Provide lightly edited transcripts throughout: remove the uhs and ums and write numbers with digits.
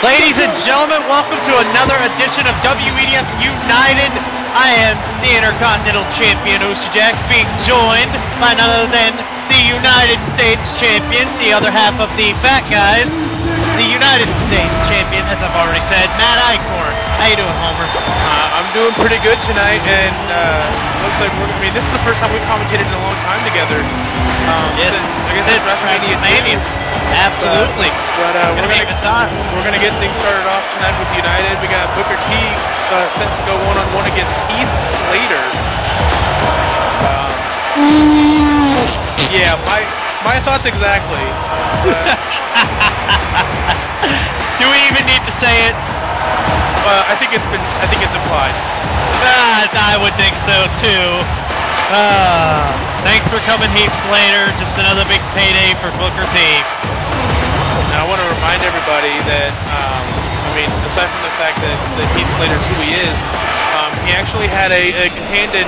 Ladies and gentlemen, welcome to another edition of WEDF United. I am the Intercontinental Champion, Ocean Jax, being joined by none other than the United States Champion, the other half of the Fat Guys, the United States Champion, as I've already said, Matt Eichhorn. How you doing, Homer? I'm doing pretty good tonight, and looks like this is the first time we've commentated in a long time together. Since WrestleMania. Absolutely. But we're gonna get things started off tonight with United. We got Booker T set to go one-on-one against Heath Slater. Yeah, my thoughts exactly. Do we even need to say it? I think it's implied. I would think so too. Thanks for coming, Heath Slater. Just another big payday for Booker T. Now I want to remind everybody that, aside from the fact that Heath Slater is who he is, he actually had a hand in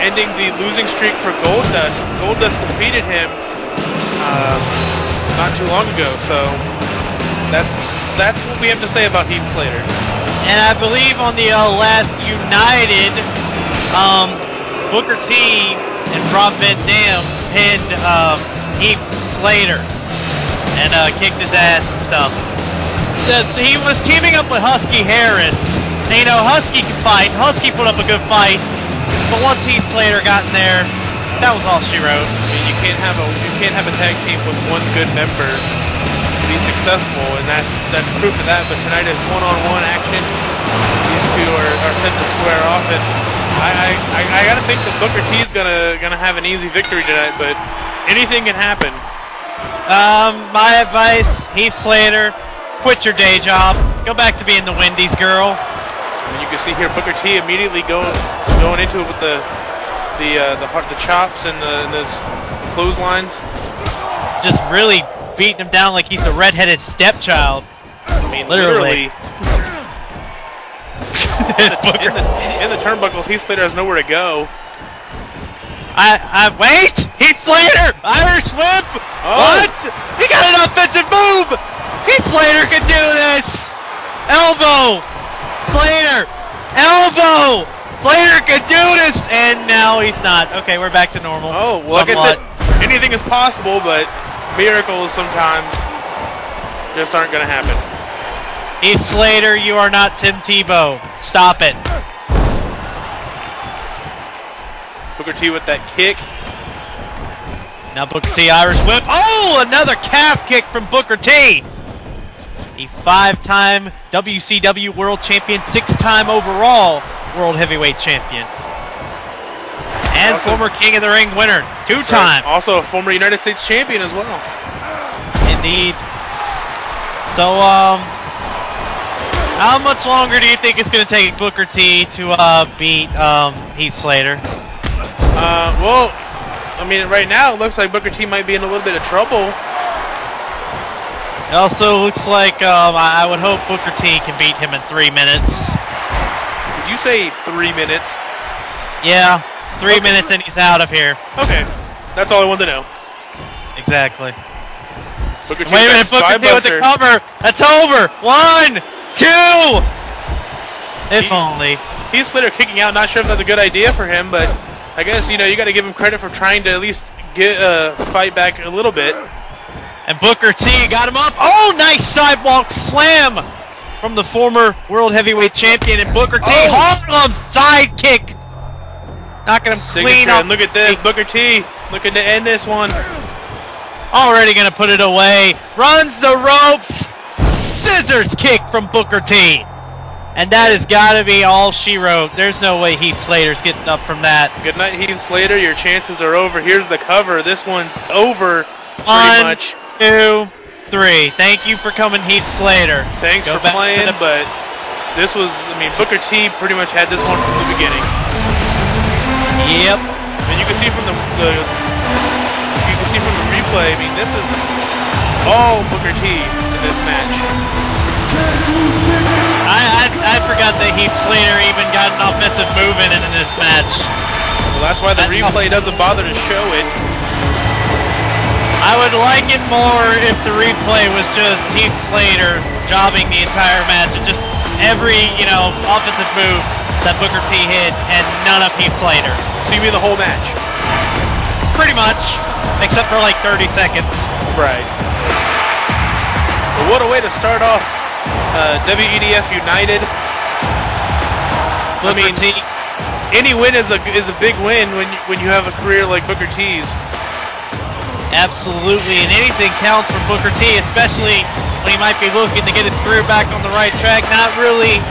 ending the losing streak for Goldust. Goldust defeated him not too long ago, so that's what we have to say about Heath Slater. And I believe on the last United, Booker T and Rob Van Dam pinned Heath Slater and kicked his ass and stuff. So he was teaming up with Husky Harris. And, you know, Husky can fight. Husky put up a good fight. But once Heath Slater got in there, that was all she wrote. I mean, you can't have a tag team with one good member be successful, and that's proof of that. But tonight is one-on-one action. These two are set to square off, and I gotta think that Booker T is gonna have an easy victory tonight, but anything can happen. My advice, Heath Slater, quit your day job, go back to being the Wendy's girl. And you can see here Booker T immediately going into it with the chops and the clotheslines. Just really beating him down like he's the redheaded stepchild. I mean, literally. in the turnbuckles, Heath Slater has nowhere to go. Wait! Heath Slater! Irish whip! Oh. What? He got an offensive move! Heath Slater can do this! Elbow! Slater! Elbow! Slater can do this! And now he's not. Okay, we're back to normal. Oh, well, like I said, anything is possible, but miracles sometimes just aren't going to happen. Heath Slater, you are not Tim Tebow. Stop it. Booker T with that kick. Now Booker T, Irish whip. Oh, another calf kick from Booker T. A 5-time WCW World Champion, 6-time overall World Heavyweight Champion. And also, former King of the Ring winner, 2-time. Also a former United States Champion as well. Indeed. So, how much longer do you think it's going to take Booker T to beat Heath Slater? Well, I mean, right now it looks like Booker T might be in a little bit of trouble. It also looks like I would hope Booker T can beat him in 3 minutes. Did you say 3 minutes? Yeah, 3 minutes and he's out of here. Okay, that's all I wanted to know. Exactly. Booker T, wait a minute, Booker T with the cover. That's over. 1, 2. If only. Heath Slater kicking out. Not sure if that's a good idea for him, but I guess you got to give him credit for trying to at least get fight back a little bit. And Booker T got him up. Oh, nice sidewalk slam from the former World Heavyweight Champion. And Booker T, Harlem side kick. Not going to clean up. And look at this, Booker T looking to end this one. Already going to put it away. Runs the ropes. Scissors kick from Booker T. And that has got to be all she wrote. There's no way Heath Slater's getting up from that. Good night, Heath Slater. Your chances are over. Here's the cover. This one's over. 1, 2, 3. Thank you for coming, Heath Slater. Thanks for playing, but this was, Booker T pretty much had this one from the beginning. Yep. And you can see from the replay, this is all Booker T in this match. I forgot that Heath Slater even got an offensive move in this match. Well, that's why the replay doesn't bother to show it. I would like it more if the replay was just Heath Slater jobbing the entire match. And just every, you know, offensive move that Booker T hit, and none of Heath Slater. So you mean the whole match? Pretty much, except for like 30 seconds. Right. Well, what a way to start off WEDF United. I mean, any win is a big win when you have a career like Booker T's. Absolutely, and anything counts for Booker T, especially when he might be looking to get his career back on the right track. Not really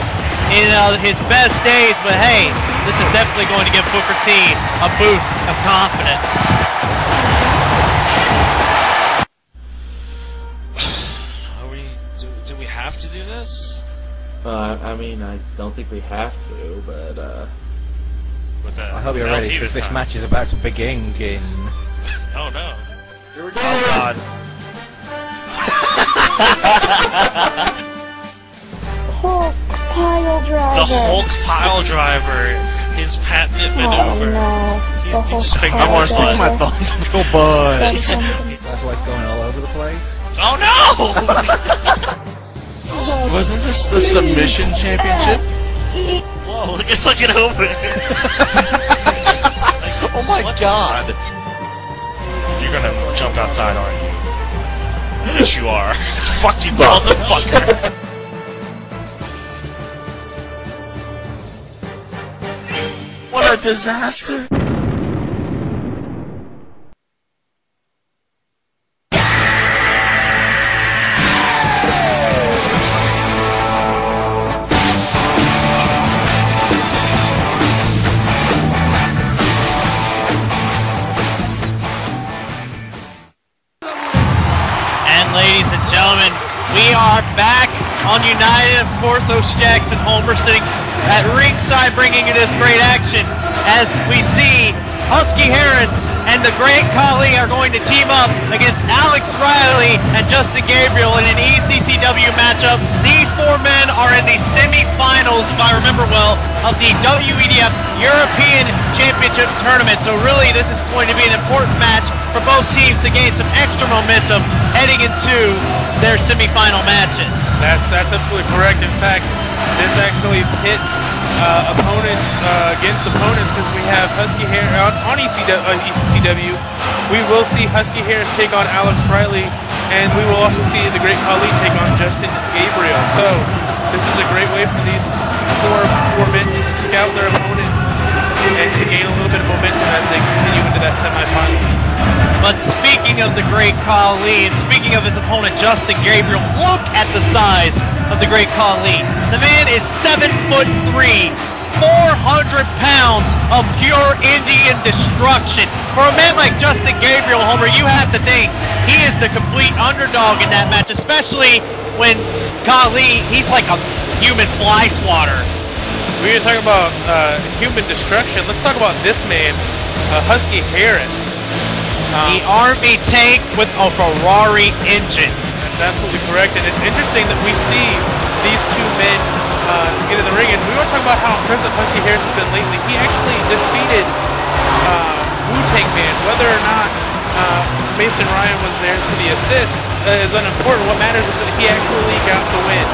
in his best days, but hey, this is definitely going to give Booker T a boost of confidence. Do we have to do this? I mean, I don't think we have to, but I hope you're ready, because this match is about to begin in... Oh no. Here we go! Oh god. Hulk pile driver. The Hulk pile driver. His patented maneuver. Oh no. I want to stick my thumbs up your butt. That's why it's going all over the place. Oh no! wasn't this the submission championship? Whoa, look it over. Oh my god. You're gonna jump outside, aren't you? Yes, you are. Fuck you, motherfucker. What a disaster. Ladies and gentlemen, we are back on United. Of course, Ocean Jackson Homer sitting at ringside bringing you this great action as we see Husky Harris and the great Khali are going to team up against Alex Riley and Justin Gabriel in an ECCW matchup. These four men are in the semifinals, if I remember well, of the WEDF European Championship Tournament. So really, this is going to be an important match for both teams to gain some extra momentum heading into their semifinal matches. That's absolutely correct. In fact, this actually pits opponents against opponents, because we have Husky Harris on ECCW. We will see Husky Harris take on Alex Riley, and we will also see the great Khali take on Justin Gabriel. So this is a great way for these four men to scout their opponents and to gain a little bit of momentum as they continue into that semifinals. But speaking of the great Khali, and speaking of his opponent Justin Gabriel, look at the size of the great Khali. The man is 7'3", 400 pounds of pure Indian destruction. For a man like Justin Gabriel, Homer, you have to think he is the complete underdog in that match, especially when Khali, he's like a human fly swatter. We were talking about human destruction. Let's talk about this man, Husky Harris. The Army tank with a Ferrari engine. That's absolutely correct, and it's interesting that we see these two men get in the ring, and we were talking about how impressive Husky Harris has been lately. He actually defeated Wu-Tang Man. Whether or not Mason Ryan was there for the assist is unimportant. What matters is that he actually got the win.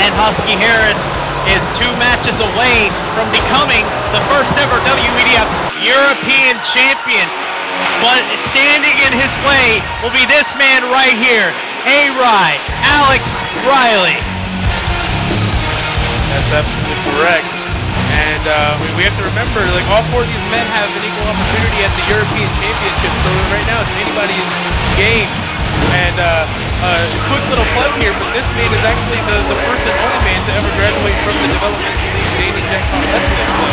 And Husky Harris is 2 matches away from becoming the first ever WEDF European Champion. But standing in his way will be this man right here, Alex Riley. That's absolutely correct. And we have to remember, like, all 4 of these men have an equal opportunity at the European Championship. So right now it's anybody's game. And quick little plug here, but this man is actually the first and only man to ever graduate from the developmental league, Danny Jackpot Wrestling. So.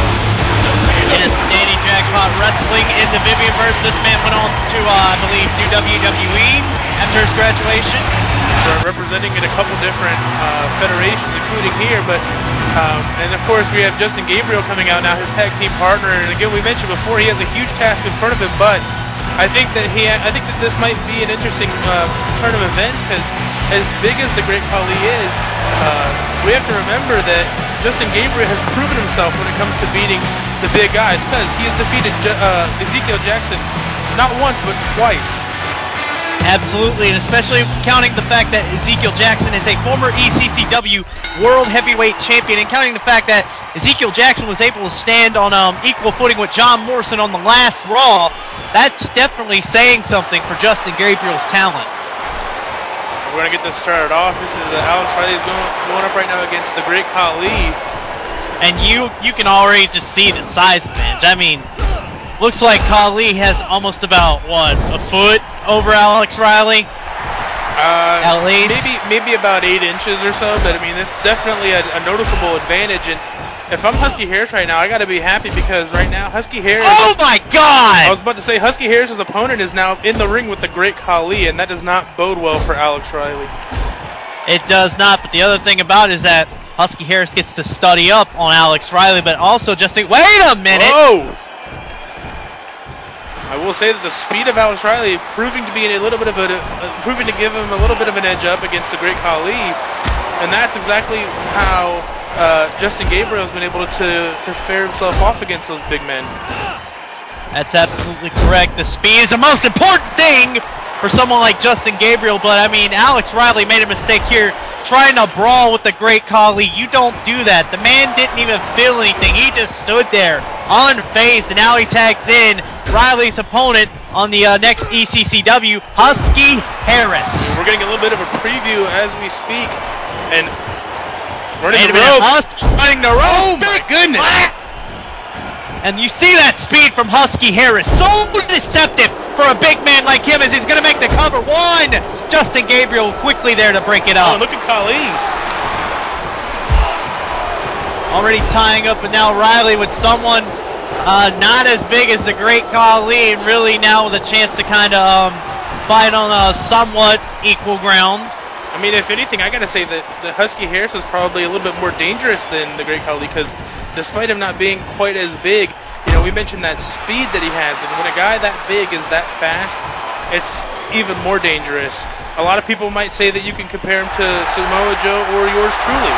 Yes, Danny Jackpot Wrestling in the Vivianverse. This man went on to, I believe, do WWE after his graduation. So representing in a couple different federations, including here, but and of course we have Justin Gabriel coming out now, his tag team partner. And again, we mentioned before, he has a huge task in front of him, but I think that this might be an interesting turn of events, because as big as the great Khali is, we have to remember that Justin Gabriel has proven himself when it comes to beating the big guys, because he has defeated Ezekiel Jackson not once but twice. Absolutely, and especially counting the fact that Ezekiel Jackson is a former ECCW World Heavyweight Champion, and counting the fact that Ezekiel Jackson was able to stand on equal footing with John Morrison on the last Raw, that's definitely saying something for Justin Gabriel's talent. We're going to get this started off. This is Alex Riley's going up right now against the great Khali. And you can already just see the size advantage. I mean, looks like Khali has almost about, what, a foot over Alex Riley? At least? Maybe about 8 inches or so, but I mean, it's definitely a noticeable advantage. And if I'm Husky Harris right now, I got to be happy because right now, Husky Harris... Oh my God! I was about to say, Husky Harris's opponent is now in the ring with the great Khali, and that does not bode well for Alex Riley. It does not, but the other thing about it is that Husky Harris gets to study up on Alex Riley, but also just think, wait a minute! Whoa! I will say that the speed of Alex Riley proving to be proving to give him a little bit of an edge up against the great Khali, and that's exactly how Justin Gabriel has been able to fare himself off against those big men. That's absolutely correct. The speed is the most important thing for someone like Justin Gabriel, but I mean, Alex Riley made a mistake here trying to brawl with the great Khali. You don't do that. The man didn't even feel anything. He just stood there unfazed, and now he tags in Riley's opponent on the next ECCW, Husky Harris. We're getting a little bit of a preview as we speak, and running the ropes. Husky running the ropes. Oh my goodness! And you see that speed from Husky Harris. So deceptive for a big man like him as he's going to make the cover. One! Justin Gabriel quickly there to break it up. Oh, look at Khali. Already tying up, and now Riley with someone not as big as the great Khali, and really now with a chance to kind of fight on a somewhat equal ground. I mean, if anything, I got to say that the Husky Harris is probably a little bit more dangerous than the great Khali, because despite him not being quite as big, you know, we mentioned that speed that he has, and when a guy that big is that fast, it's even more dangerous. A lot of people might say that you can compare him to Samoa Joe or yours truly.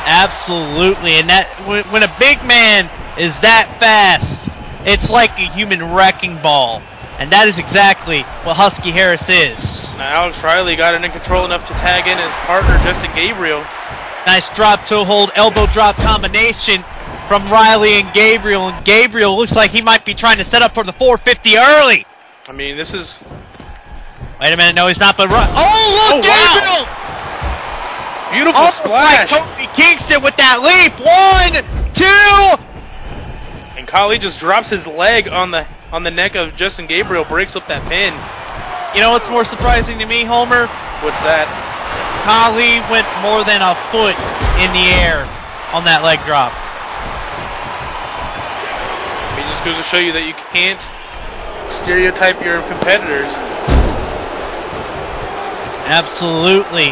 Absolutely, and that when a big man is that fast, it's like a human wrecking ball, and that is exactly what Husky Harris is. Now Alex Riley got it in control enough to tag in his partner Justin Gabriel. Nice drop toe hold, elbow drop combination from Riley and Gabriel looks like he might be trying to set up for the 450 early. I mean, this is... Wait a minute, no he's not, but oh look, Gabriel! Wow. Beautiful splash. Kofi Kingston with that leap. 1, 2. And Khali just drops his leg on the neck of Justin Gabriel, breaks up that pin. You know what's more surprising to me, Homer? What's that? Khali went more than a foot in the air on that leg drop. It just goes to show you that you can't stereotype your competitors. Absolutely.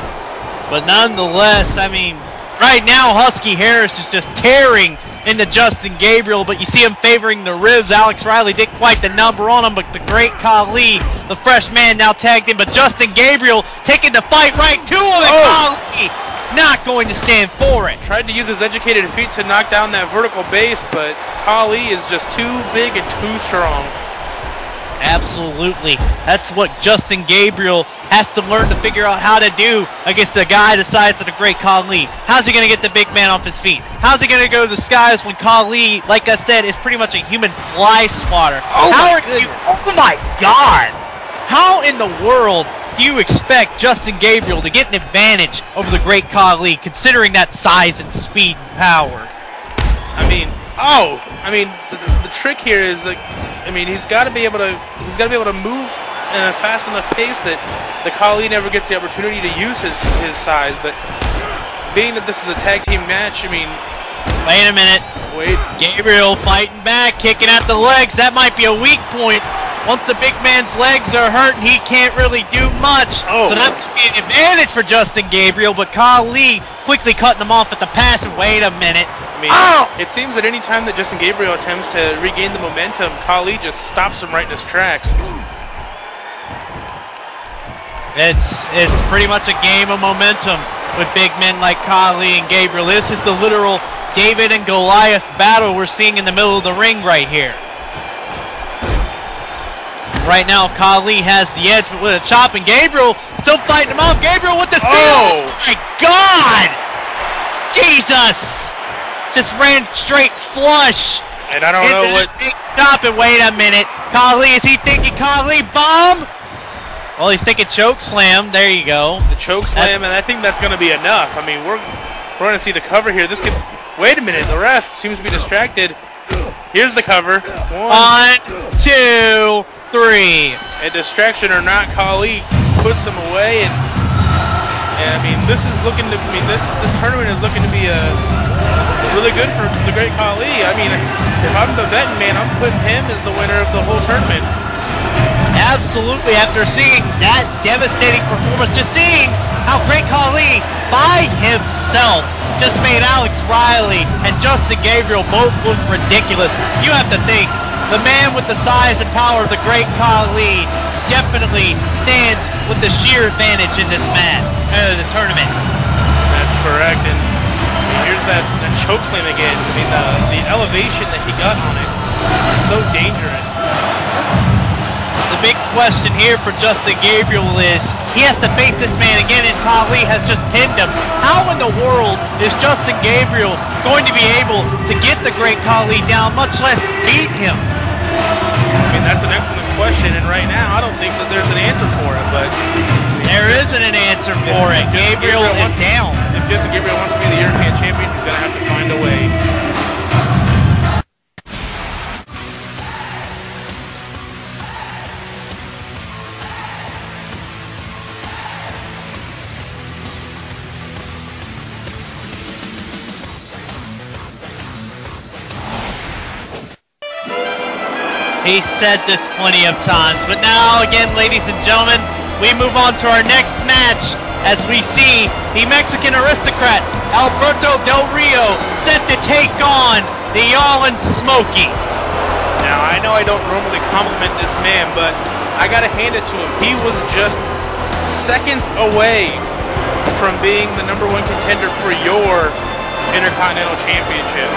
But nonetheless, I mean, right now Husky Harris is just tearing into Justin Gabriel, but you see him favoring the ribs. Alex Riley did quite the number on him, but the great Khali, the fresh man, now tagged in, but Justin Gabriel taking the fight right to him, and Khali not going to stand for it. Tried to use his educated feet to knock down that vertical base, but Khali is just too big and too strong. Absolutely. That's what Justin Gabriel has to learn to figure out how to do against a guy the size of the great Khali. How's he going to get the big man off his feet? How's he going to go to the skies when Khali, like I said, is pretty much a human fly swatter? Oh my God! How in the world do you expect Justin Gabriel to get an advantage over the great Khali, considering that size and speed and power? I mean, the trick here is like, I mean, he's got to be able to move in a fast enough pace that the Khali never gets the opportunity to use his size. But being that this is a tag team match, I mean, wait a minute. Wait. Gabriel fighting back, kicking at the legs. That might be a weak point. Once the big man's legs are hurt, he can't really do much. Oh. So that would be an advantage for Justin Gabriel, but Khali quickly cutting him off at the pass. And wait a minute. I mean, it seems that any time that Justin Gabriel attempts to regain the momentum, Khali just stops him right in his tracks. It's pretty much a game of momentum with big men like Khali and Gabriel. This is the literal David and Goliath battle we're seeing in the middle of the ring right here. Right now, Khali has the edge with a chop, and Gabriel still fighting him off. Gabriel with the speed. Oh my God! Jesus! Just ran straight flush. And I don't know what. Stop it! Wait a minute. Khali, is he thinking Khali bomb? Well, he's thinking choke slam. There you go. The choke slam, and I think that's going to be enough. I mean, we're going to see the cover here. This could. Wait a minute. The ref seems to be distracted. Here's the cover. 1, 2, 3. A distraction or not, Khali puts him away, and I mean, this is looking to. I mean, this tournament is looking to be really good for the great Khali. I mean, if I'm the betting man, I'm putting him as the winner of the whole tournament. Absolutely. After seeing that devastating performance, just seeing how great Khali by himself just made Alex Riley and Justin Gabriel both look ridiculous. You have to think, the man with the size and power of the great Khali definitely stands with the sheer advantage in this match, the tournament. That's correct, and here's that choke slam again. I mean, the elevation that he got on it is so dangerous. The big question here for Justin Gabriel is he has to face this man again, and Khali has just pinned him. How in the world is Justin Gabriel going to be able to get the great Khali down, much less beat him? I mean, that's an excellent question, and right now I don't think that there's an answer for it, but there isn't an answer for it. Gabriel is down. If Justin Gabriel wants to be the European champion, he's going to have to find a way. He's said this plenty of times, but now again, ladies and gentlemen, we move on to our next match as we see the Mexican aristocrat Alberto Del Rio set to take on the Yallin' Smokey. Now, I know I don't normally compliment this man, but I gotta hand it to him. He was just seconds away from being the #1 contender for your Intercontinental Championship.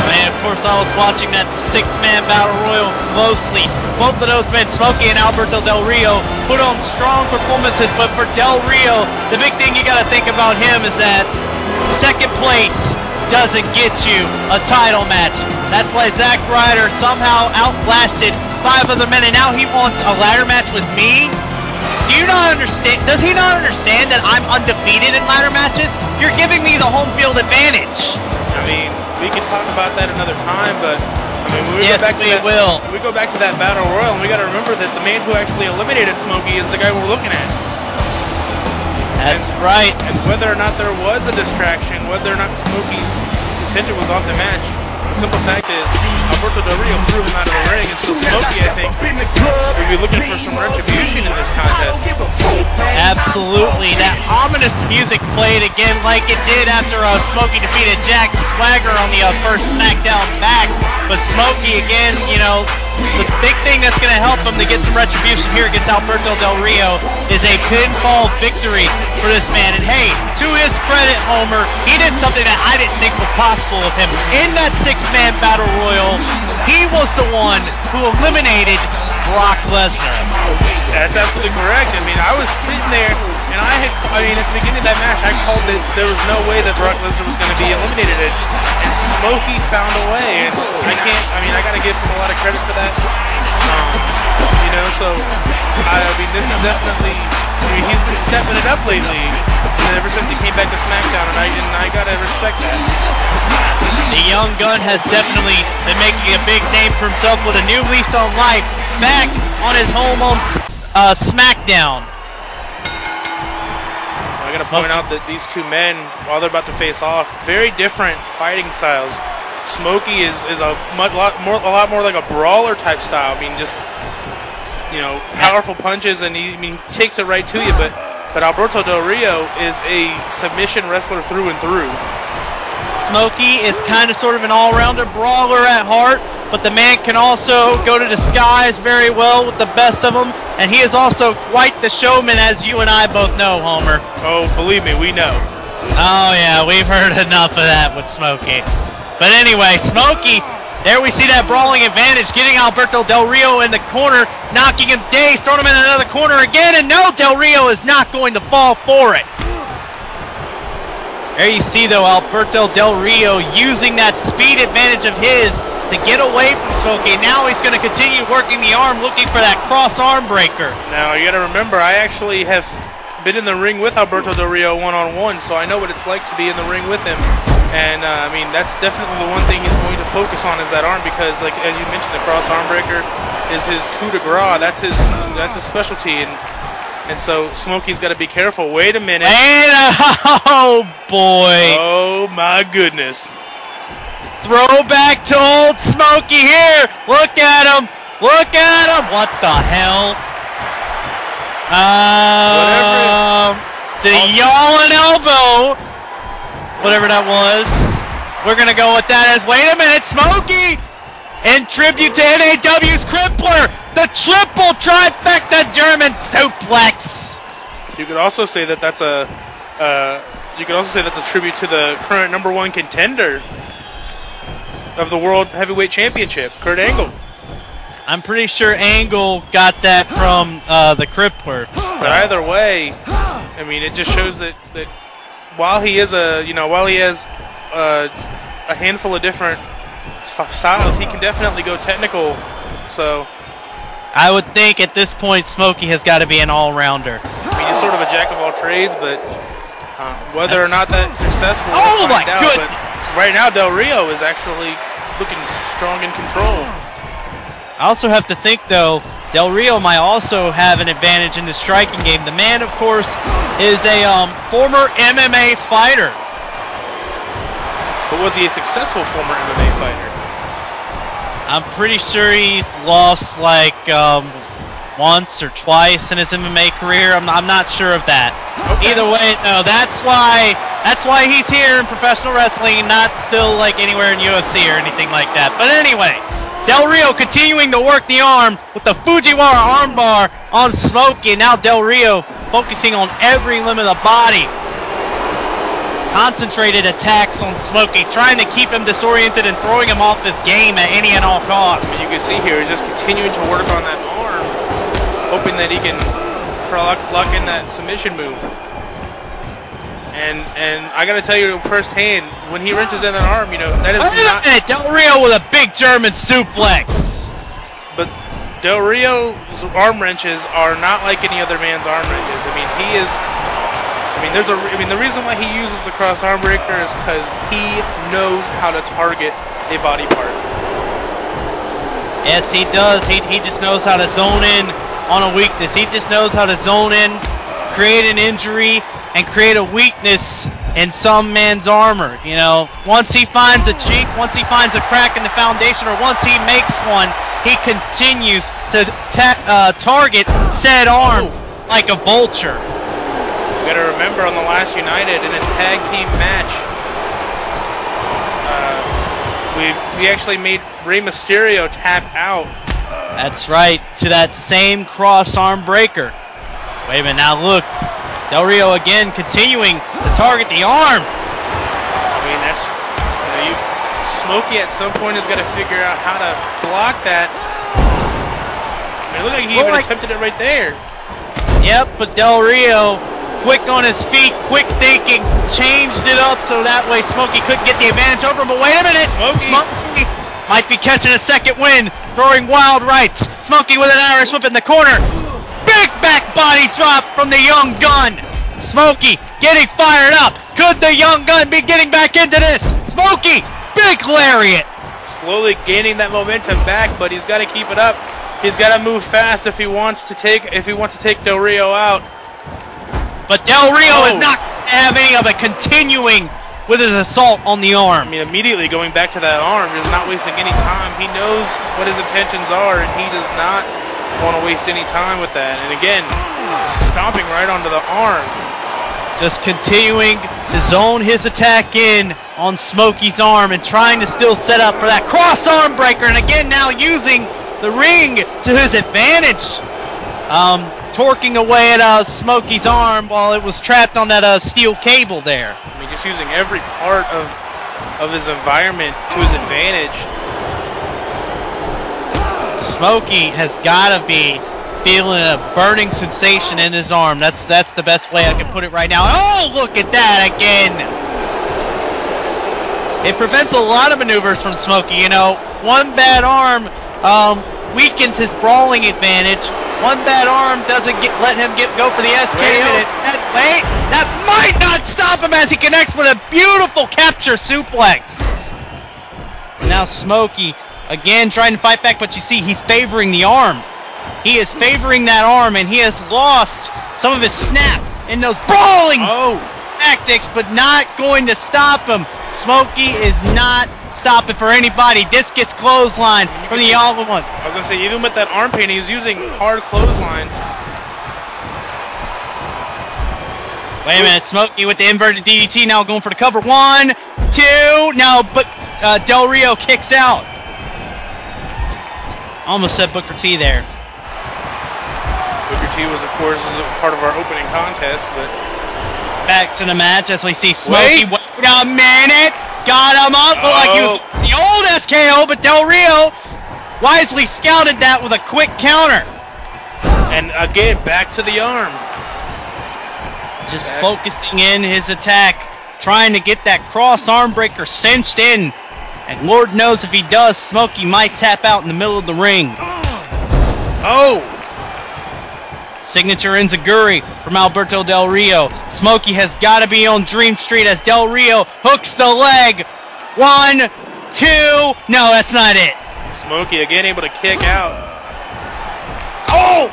And of course, I was watching that 6-man battle royal closely. Both of those men, Smokey and Alberto Del Rio, put on strong performances. But for Del Rio, the big thing you got to think about him is that second place doesn't get you a title match. That's why Zack Ryder somehow outlasted 5 other men, and now he wants a ladder match with me. Do you not understand? Does he not understand that I'm undefeated in ladder matches? You're giving me the home field advantage. I mean, we can talk about that another time, but I mean, when we yes, go back to we that, will. We go back to that battle royal, and we got to remember that the man who actually eliminated Smokey is the guy we're looking at. That's right. And whether or not there was a distraction, whether or not Smokey's attention was off the match, the simple fact is Alberto Del Rio threw him out of the ring, and so Smokey, I think, will be looking for some retribution in this contest. Absolutely. That ominous music played again like it did after Smokey defeated Jack Swagger on the first SmackDown back. But Smokey, again, you know, the big thing that's going to help him to get some retribution here against Alberto Del Rio is a pinfall victory for this man. And hey, to his credit, Homer, he did something that I didn't think was possible of him. In that 6-man battle royal, he was the one who eliminated Brock Lesnar. That's absolutely correct. I mean, I was sitting there, and at the beginning of that match, I called that there was no way that Brock Lesnar was going to be eliminated, and Smokey found a way, and I got to give him a lot of credit for that. You know, so, I mean, this is definitely, he's been stepping it up lately, and ever since he came back to SmackDown, and I got to respect that. The young gun has definitely been making a big name for himself with a new lease on life, back on his home on SmackDown. I gotta point out that these two men, while they're about to face off, very different fighting styles. Smokey is a lot more like a brawler type style. I mean, just, you know, powerful punches, and he takes it right to you. But Alberto Del Rio is a submission wrestler through and through. Smokey is kind of sort of an all-rounder brawler at heart, but the man can also go to disguise very well with the best of them, and he is also quite the showman, as you and I both know, Homer. Oh, believe me, we know. Oh yeah, we've heard enough of that with Smokey. But anyway, Smokey There we see that brawling advantage, getting Alberto Del Rio in the corner, knocking him dazed, throwing him in another corner again, and no, Del Rio is not going to fall for it. There you see, though, Alberto Del Rio using that speed advantage of his to get away from Smokey. Now he's going to continue working the arm, looking for that cross arm breaker. Now, you got to remember, I actually have been in the ring with Alberto Del Rio one-on-one, so I know what it's like to be in the ring with him. And, I mean, that's definitely the one thing he's going to focus on is that arm because, like, as you mentioned, the cross arm breaker is his coup de grace. That's his specialty. And so Smokey's got to be careful. Wait a minute. Oh, boy. Oh, my goodness. Throwback to old Smokey here. Look at him. Look at him. What the hell? The yawling elbow. Whatever that was. We're going to go with that as, wait a minute, Smokey! In tribute to NAW's Crippler, the triple trifecta German suplex. You could also say that that's a tribute to the current #1 contender of the World Heavyweight Championship, Kurt Angle. I'm pretty sure Angle got that from the Crippler. But either way, I mean, it just shows that while he has a handful of different styles, he can definitely go technical. So I would think at this point Smokey has got to be an all-rounder. I mean, he's sort of a jack of all trades, but whether or not that's successful, oh we'll my find out. goodness! But right now, Del Rio is actually looking strong in control. I also have to think, though, Del Rio might also have an advantage in the striking game. The man, of course, is a former MMA fighter. But was he a successful former MMA fighter? I'm pretty sure he's lost like once or twice in his MMA career. I'm not sure of that. Okay. Either way, no, that's why he's here in professional wrestling, not still like anywhere in UFC or anything like that. But anyway, Del Rio continuing to work the arm with the Fujiwara armbar on Smokey. Now Del Rio focusing on every limb of the body. Concentrated attacks on Smokey, trying to keep him disoriented and throwing him off his game at any and all costs. As you can see here, he's just continuing to work on that arm, hoping that he can lock in that submission move. And I gotta tell you firsthand, when he wrenches in that arm, you know, that is not... Del Rio with a big German suplex. But Del Rio's arm wrenches are not like any other man's arm wrenches. I mean, he is... the reason why he uses the cross arm breaker is because he knows how to target a body part. Yes, he does. He just knows how to zone in on a weakness. He just knows how to zone in, create an injury, and create a weakness in some man's armor. You know, once he finds a chink, once he finds a crack in the foundation, or once he makes one, he continues to target said arm like a vulture. You gotta remember, on the last United, in a tag team match, we actually made Rey Mysterio tap out. That's right, to that same cross arm breaker. Wait a minute, now look. Del Rio again continuing to target the arm. I mean, that's, you know, Smokey at some point has got to figure out how to block that. I mean, look like he even attempted it right there. Yep, but Del Rio, quick on his feet, quick thinking, changed it up so that way Smokey couldn't get the advantage over him. But wait a minute, Smokey might be catching a second wind, throwing wild rights. Smokey with an Irish whip in the corner. Big back body drop from the young gun. Smokey getting fired up. Could the young gun be getting back into this? Smokey, big lariat. Slowly gaining that momentum back, but he's got to keep it up. He's got to move fast if he wants to take Del Rio out. But Del Rio is not having of a continuing with his assault on the arm. I mean, immediately going back to that arm, just not wasting any time. He knows what his intentions are, and he does not want to waste any time with that. And again, stomping right onto the arm. Just continuing to zone his attack in on Smokey's arm and trying to still set up for that cross arm breaker. And again, now using the ring to his advantage. Torquing away at Smokey's arm while it was trapped on that steel cable there. I mean, just using every part of his environment to his advantage. Smokey has got to be feeling a burning sensation in his arm. That's the best way I can put it right now. Oh, look at that again! It prevents a lot of maneuvers from Smokey. You know, one bad arm weakens his brawling advantage. One bad arm doesn't let him go for the SKO. Wait, that might not stop him as he connects with a beautiful capture suplex. Now Smokey again trying to fight back, but you see he's favoring the arm. He is favoring that arm, and he has lost some of his snap in those brawling tactics, but not going to stop him. Smokey is not stopping for anybody. Discus clothesline from the other one. I was going to say, even with that arm pain, he's using hard clotheslines. Wait a minute, Smokey with the inverted DDT now going for the cover. 1, 2, no, but Del Rio kicks out. Almost said Booker T there. Booker T was, of course, part of our opening contest, but... Back to the match as we see Smokey. Wait a minute! Got him up! Looked like he was the old SKO, but Del Rio wisely scouted that with a quick counter. And again, back to the arm. Just focusing in his attack, trying to get that cross arm breaker cinched in. And Lord knows if he does, Smokey might tap out in the middle of the ring. Oh! Signature enziguri from Alberto Del Rio. Smokey has got to be on Dream Street as Del Rio hooks the leg. 1, 2. No, that's not it. Smokey again able to kick out. Oh!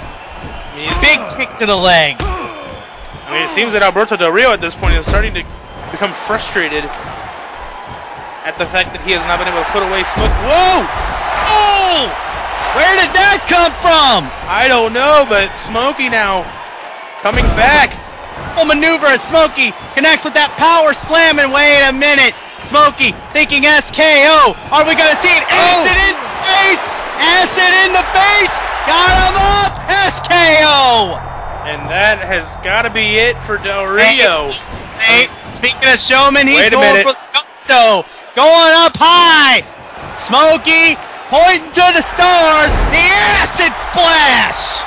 Big kick to the leg. I mean, it seems that Alberto Del Rio at this point is starting to become frustrated at the fact that he has not been able to put away Smokey. Whoa! Oh! Where did that come from? I don't know, but Smokey now coming back. Maneuver as Smokey connects with that power slam, and wait a minute. Smokey thinking SKO. Are we going to see it? Acid in the face! Acid in the face! Got him up! SKO! And that has got to be it for Del Rio. Hey, speaking of showman, he's going for the gusto. Going up high. Smokey pointing to the stars, the acid splash!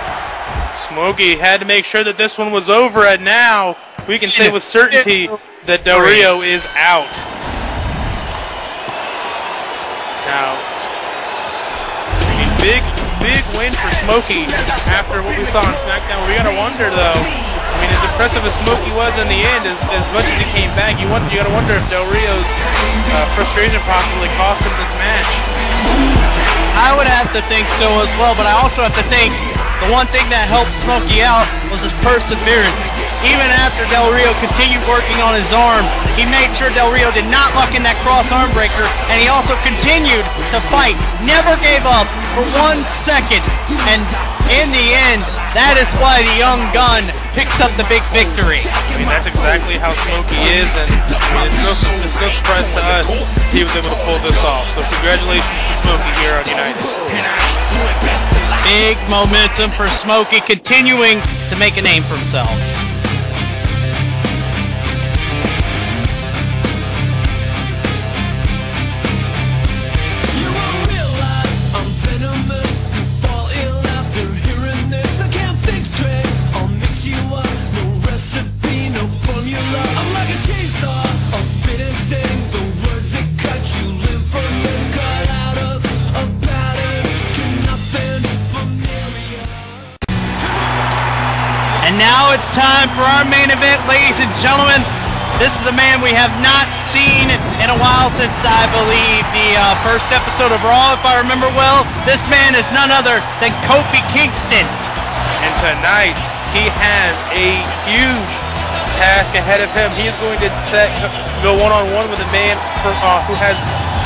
Smokey had to make sure that this one was over, and now we can say with certainty that Del Rio is out. Now, big win for Smokey after what we saw on SmackDown. We gotta wonder though, I mean, as impressive as Smokey was in the end, as much as he came back, you gotta wonder if Del Rio's frustration possibly cost him this match. I would have to think so as well, but I also have to think the one thing that helped Smokey out was his perseverance. Even after Del Rio continued working on his arm, he made sure Del Rio did not lock in that cross arm breaker, and he also continued to fight, never gave up for 1 second, and in the end, that is why the young gun picks up the big victory. I mean, that's exactly how Smokey is, and I mean, it's no surprise to us he was able to pull this off. So congratulations to Smokey here on United. Big momentum for Smokey, continuing to make a name for himself. Now it's time for our main event, ladies and gentlemen. This is a man we have not seen in a while since, I believe, the first episode of Raw, if I remember well. This man is none other than Kofi Kingston. And tonight, he has a huge task ahead of him. He is going to go one-on-one with a man who has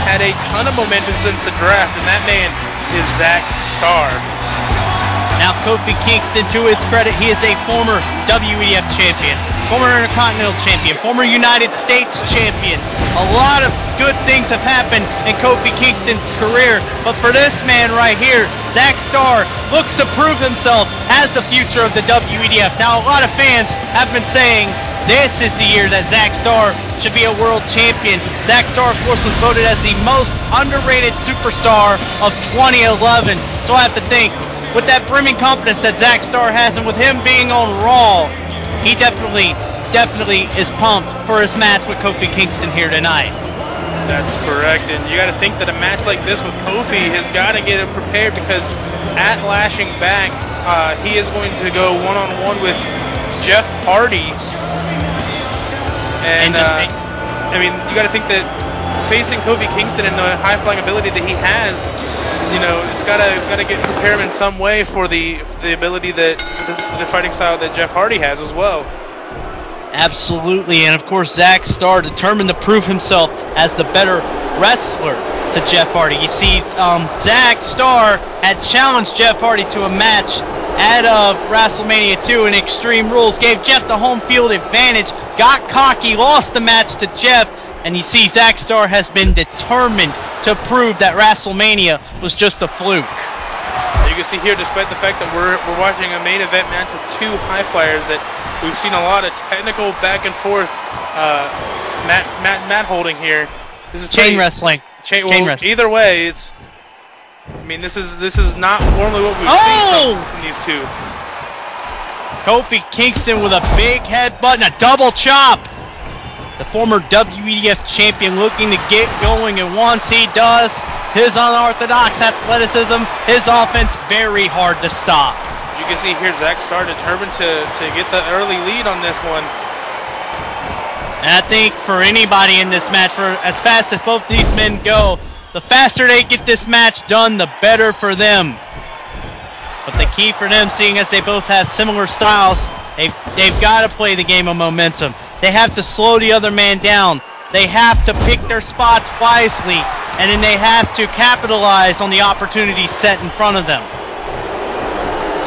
had a ton of momentum since the draft, and that man is Zach Starr. Now, Kofi Kingston, to his credit, he is a former WEDF champion, former Intercontinental champion, former United States champion. A lot of good things have happened in Kofi Kingston's career, but for this man right here, Zach Starr looks to prove himself as the future of the WEDF. Now, a lot of fans have been saying This is the year that Zach Starr should be a world champion. Zach Starr, of course, was voted as the most underrated superstar of 2011. So I have to think, with that brimming confidence that Zach Starr has, and with him being on Raw, he definitely is pumped for his match with Kofi Kingston here tonight. That's correct, and you got to think that a match like this with Kofi has got to get him prepared, because at Lashing Back, he is going to go one-on-one with Jeff Hardy. And I mean, you got to think that facing Kofi Kingston and the high-flying ability that he has, you know, it's got to get prepare him in some way for the ability that for the fighting style that Jeff Hardy has as well. Absolutely, and of course Zach Starr determined to prove himself as the better wrestler to Jeff Hardy. You see, Zach Starr had challenged Jeff Hardy to a match at WrestleMania 2 in Extreme Rules, gave Jeff the home field advantage, got cocky, lost the match to Jeff, and you see Zach Starr has been determined to prove that WrestleMania was just a fluke. You can see here, despite the fact that we're watching a main event match with two high flyers, that we've seen a lot of technical back and forth mat holding here. This is chain wrestling. Chain wrestling. Either way, it's. I mean, this is not normally what we've seen from these two. Kofi Kingston with a big headbutt and a double chop. The former WEDF champion looking to get going, and once he does, his unorthodox athleticism, his offense, very hard to stop. You can see here Zach Starr determined to get the early lead on this one. And I think for anybody in this match, for as fast as both these men go, the faster they get this match done, the better for them. But the key for them, seeing as they both have similar styles, they've got to play the game of momentum. They have to slow the other man down. They have to pick their spots wisely, and then they have to capitalize on the opportunities set in front of them.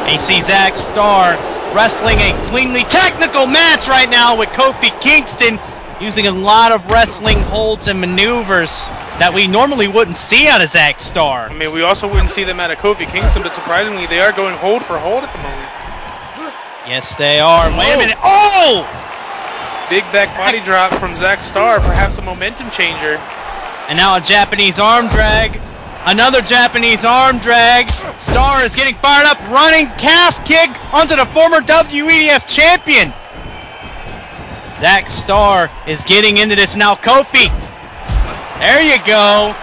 And you see Zach Starr wrestling a cleanly technical match right now with Kofi Kingston, using a lot of wrestling holds and maneuvers that we normally wouldn't see out of Zach Starr. I mean, we also wouldn't see them out of Kofi Kingston, but surprisingly, they are going hold for hold at the moment. Yes, they are. Wait a minute. Oh! Big back body drop from Zach Starr, perhaps a momentum changer. And now a Japanese arm drag. Another Japanese arm drag. Starr is getting fired up, running calf kick onto the former WEDF champion. Zach Starr is getting into this now. Kofi. There you go.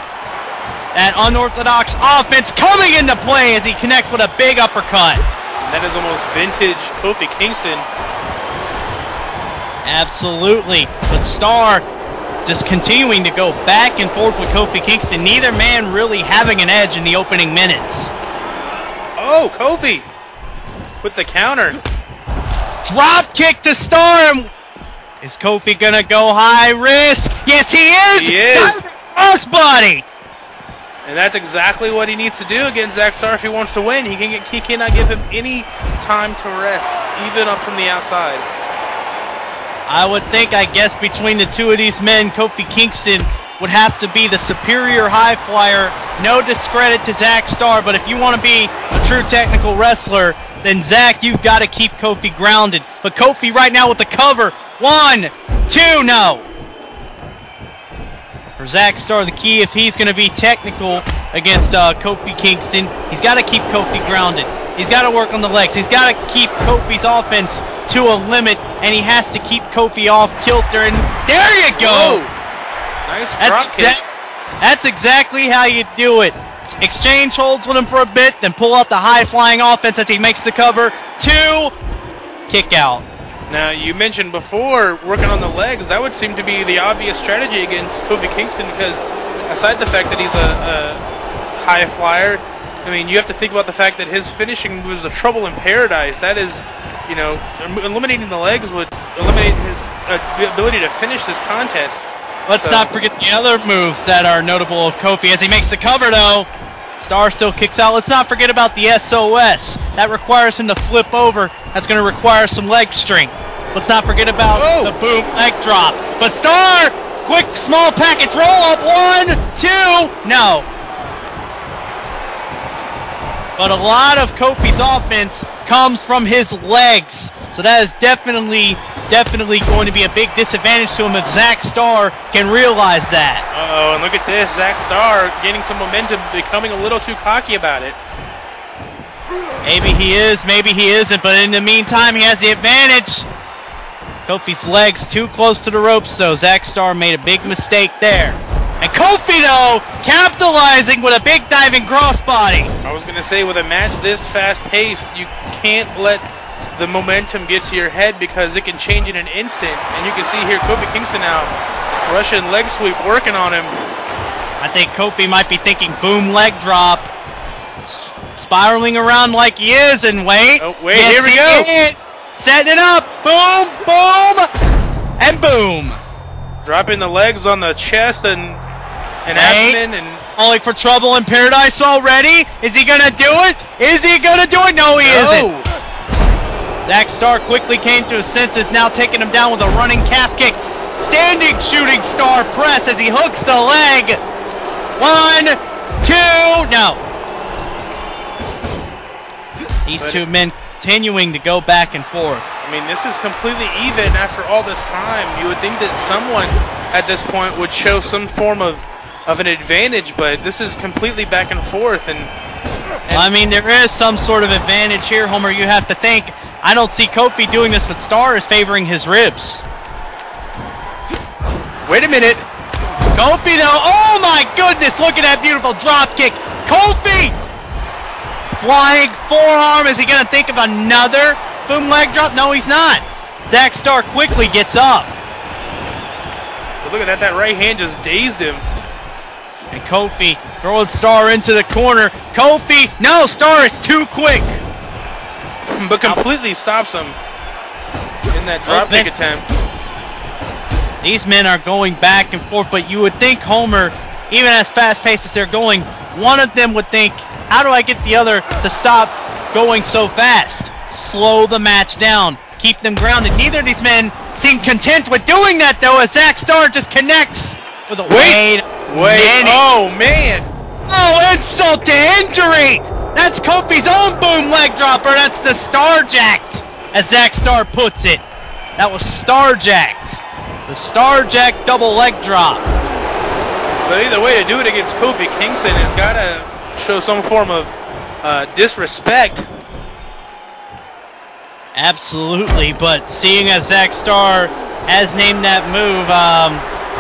That unorthodox offense coming into play as he connects with a big uppercut. That is almost vintage Kofi Kingston. Absolutely. But Starr just continuing to go back and forth with Kofi Kingston. Neither man really having an edge in the opening minutes. Oh, Kofi with the counter. Drop kick to Starr. Is Kofi gonna go high risk? Yes, he is! He is! Crossbody! And that's exactly what he needs to do against Zach Starr if he wants to win. He cannot give him any time to rest, even up from the outside. I would think, I guess, between the two of these men, Kofi Kingston would have to be the superior high flyer. No discredit to Zach Starr, but if you want to be a true technical wrestler, then Zach, you've got to keep Kofi grounded. But Kofi right now with the cover. 1, 2, no. For Zach Starr, the key, if he's going to be technical against Kofi Kingston, he's got to keep Kofi grounded. He's got to work on the legs. He's got to keep Kofi's offense to a limit, and he has to keep Kofi off kilter. And there you go. Whoa. Nice drop kick. That's exactly how you do it. Exchange holds with him for a bit, then pull out the high-flying offense as he makes the cover. 2, kick out. Now, you mentioned before working on the legs. That would seem to be the obvious strategy against Kofi Kingston, because aside the fact that he's a high flyer, I mean, you have to think about the fact that his finishing was the Trouble in Paradise. That is, you know, eliminating the legs would eliminate his ability to finish this contest. Let's not forget the other moves that are notable of Kofi. As he makes the cover, though, Starr still kicks out. Let's not forget about the SOS. That requires him to flip over. That's going to require some leg strength. Let's not forget about the boom leg drop. But Starr, quick small package roll up. 1, 2, no. but a lot of Kofi's offense comes from his legs. So that is definitely going to be a big disadvantage to him if Zach Starr can realize that. Uh-oh, and look at this. Zach Starr gaining some momentum, becoming a little too cocky about it. Maybe he is, maybe he isn't, but in the meantime, he has the advantage. Kofi's legs too close to the ropes, though. Zach Starr made a big mistake there. And Kofi, though, capitalizing with a big diving crossbody. I was going to say, with a match this fast-paced, you can't let the momentum get to your head because it can change in an instant. And you can see here Kofi Kingston now, Russian leg sweep working on him. I think Kofi might be thinking boom leg drop. Spiraling around like he is, and wait. Oh, wait, yes, here we go. Setting it up. Boom, boom, and boom. Dropping the legs on the chest and abdomen and calling for trouble in paradise already. Is he gonna do it? Is he gonna do it? No, he isn't. Zach Starr quickly came to his senses, now taking him down with a running calf kick. Standing shooting star press as he hooks the leg. 1, 2, no. These two men continuing to go back and forth. I mean, this is completely even after all this time. You would think that someone at this point would show some form of an advantage, but this is completely back and forth. And I mean, there is some sort of advantage here, Homer. You have to think. I don't see Kofi doing this, but Starr is favoring his ribs. Wait a minute. Kofi, though. Oh, my goodness. Look at that beautiful drop kick. Kofi! Flying forearm. Is he going to think of another boom leg drop? No, he's not. Zach Starr quickly gets up. But look at that. That right hand just dazed him. And Kofi throwing Starr into the corner. Kofi, no, Starr is too quick. But completely stops him in that drop kick attempt. These men are going back and forth, but you would think, Homer, even as fast-paced as they're going, one of them would think, how do I get the other to stop going so fast? Slow the match down. Keep them grounded. Neither of these men seem content with doing that, though, as Zach Starr just connects with a wait. Oh, man. Oh, insult to injury. That's Kofi's own boom leg dropper. That's the Star-jacked, as Zach Starr puts it. That was Star-jacked. The Star-jacked double leg drop. But either way, to do it against Kofi Kingston has got to show some form of disrespect. Absolutely, but seeing as Zach Starr has named that move,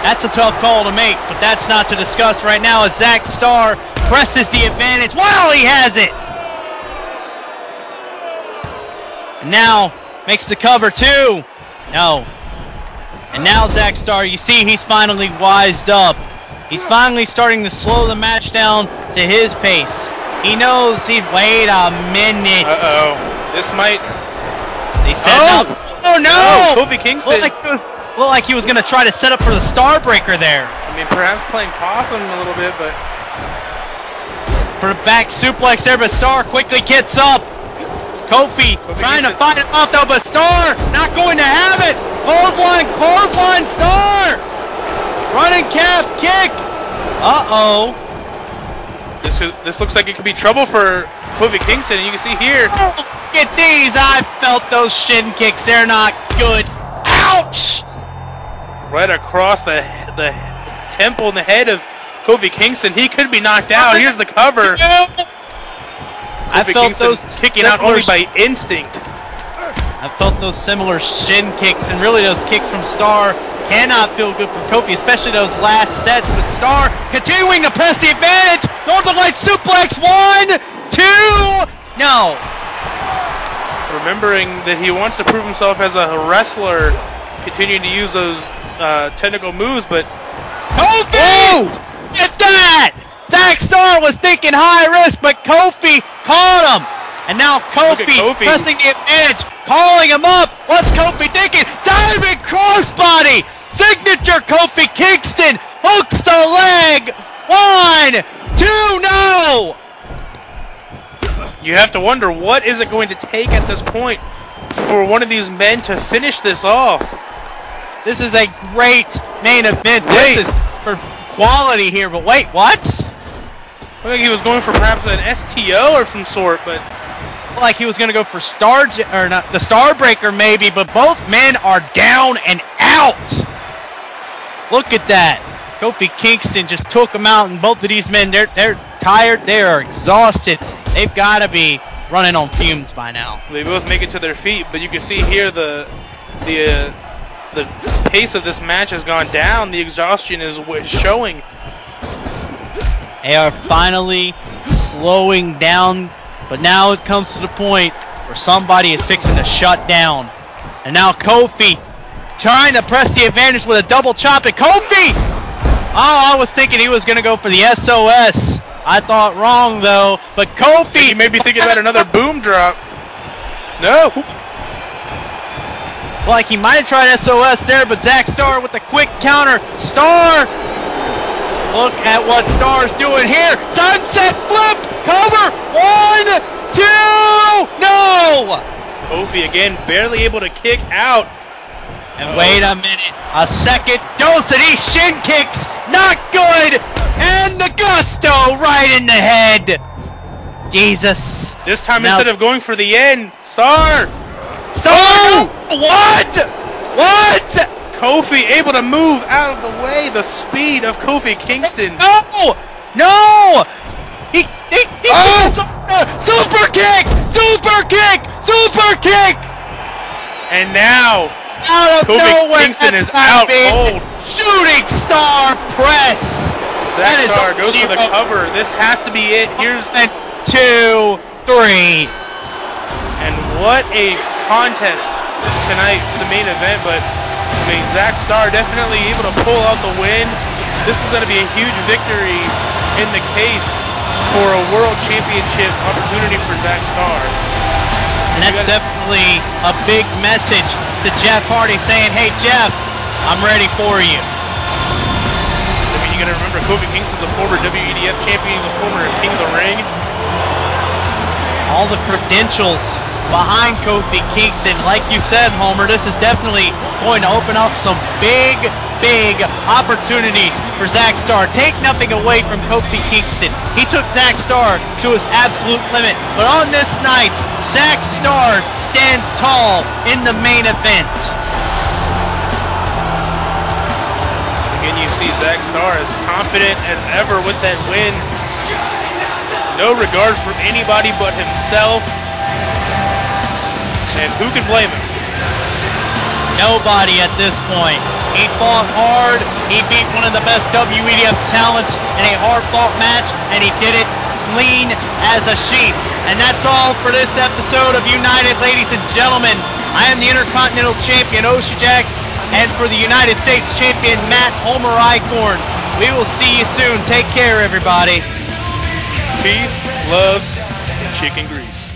that's a tough call to make, but that's not to discuss right now as Zach Starr presses the advantage. Wow, he has it! And now, makes the cover too. No. And now Zach Starr, you see he's finally wised up. He's finally starting to slow the match down to his pace. He knows wait a minute. Uh-oh. This might... They set up. Oh no! Kofi Kingston. Looked like he was going to try to set up for the Star Breaker there. I mean, perhaps playing possum a little bit, but... For the back suplex there, but Starr quickly gets up. Kofi trying to fight him off though, but Starr not going to have it. Clothesline, Starr. Running calf kick. Uh-oh. This looks like it could be trouble for Kofi Kingston, and you can see here. Look at these. I felt those shin kicks. They're not good. Ouch. Right across the temple and the head of Kofi Kingston. He could be knocked out. Here's the cover. I felt those kicking out only by instinct. I felt those similar shin kicks, and really those kicks from Starr cannot feel good for Kofi, especially those last sets. But Starr continuing to press the advantage. Northern Light suplex. 1, 2, no. Remembering that he wants to prove himself as a wrestler, continuing to use those technical moves, but Kofi! Get that! Zach Starr was thinking high risk, but Kofi caught him. And now Kofi pressing the advantage, calling him up. What's Kofi thinking? Diving crossbody! Signature Kofi Kingston hooks the leg. 1, 2, no! You have to wonder, what is it going to take at this point for one of these men to finish this off? This is a great main event. This is for quality here, but wait, what? Looked like he was going for perhaps an STO or some sort, but like he was going to go for the Star Breaker maybe, but both men are down and out. Look at that. Kofi Kingston just took him out, and both of these men, they're tired, they are exhausted. They've got to be running on fumes by now. They both make it to their feet, but you can see here the pace of this match has gone down. The exhaustion is showing. They are finally slowing down, but now it comes to the point where somebody is fixing to shut down. And now Kofi trying to press the advantage with a double chop at Kofi! Oh, I was thinking he was going to go for the SOS. I thought wrong, though. But Kofi... You may be thinking about another boom drop. No. Like he might have tried SOS there, but Zach Starr with the quick counter. Starr! Look at what Starr's doing here. Sunset flip! Cover! 1, 2, no! Kofi again barely able to kick out. And wait a minute. A second dose of these shin kicks. Not good! And the gusto right in the head. Jesus. This time instead of going for the end, Starr! Starr! What? What? Kofi able to move out of the way. The speed of Kofi Kingston. No! No! He super kick! Super kick! Super kick! And now out of Kofi nowhere, Kingston is out cold. Shooting star press. Zach Starr goes for the cover. This has to be it. Here's 2, 3. And what a contest tonight for the main event, but I mean, Zach Starr definitely able to pull out the win. This is going to be a huge victory in the case for a world championship opportunity for Zach Starr. And that's definitely a big message to Jeff Hardy saying, hey, Jeff, I'm ready for you. I mean, you got to remember, Kofi Kingston's a former WEDF champion. He's a former King of the Ring. All the credentials behind Kofi Kingston. Like you said, Homer, this is definitely going to open up some big opportunities for Zach Starr. Take nothing away from Kofi Kingston. He took Zach Starr to his absolute limit. But on this night, Zach Starr stands tall in the main event. Again, you see Zach Starr as confident as ever with that win. No regard for anybody but himself. And who can blame him? Nobody at this point. He fought hard. He beat one of the best WEDF talents in a hard-fought match, and he did it clean as a sheep. And that's all for this episode of United, ladies and gentlemen. I am the Intercontinental Champion, Osha Jax, and for the United States Champion, Matt Homer Icorn. We will see you soon. Take care, everybody. Peace, love, and chicken grease.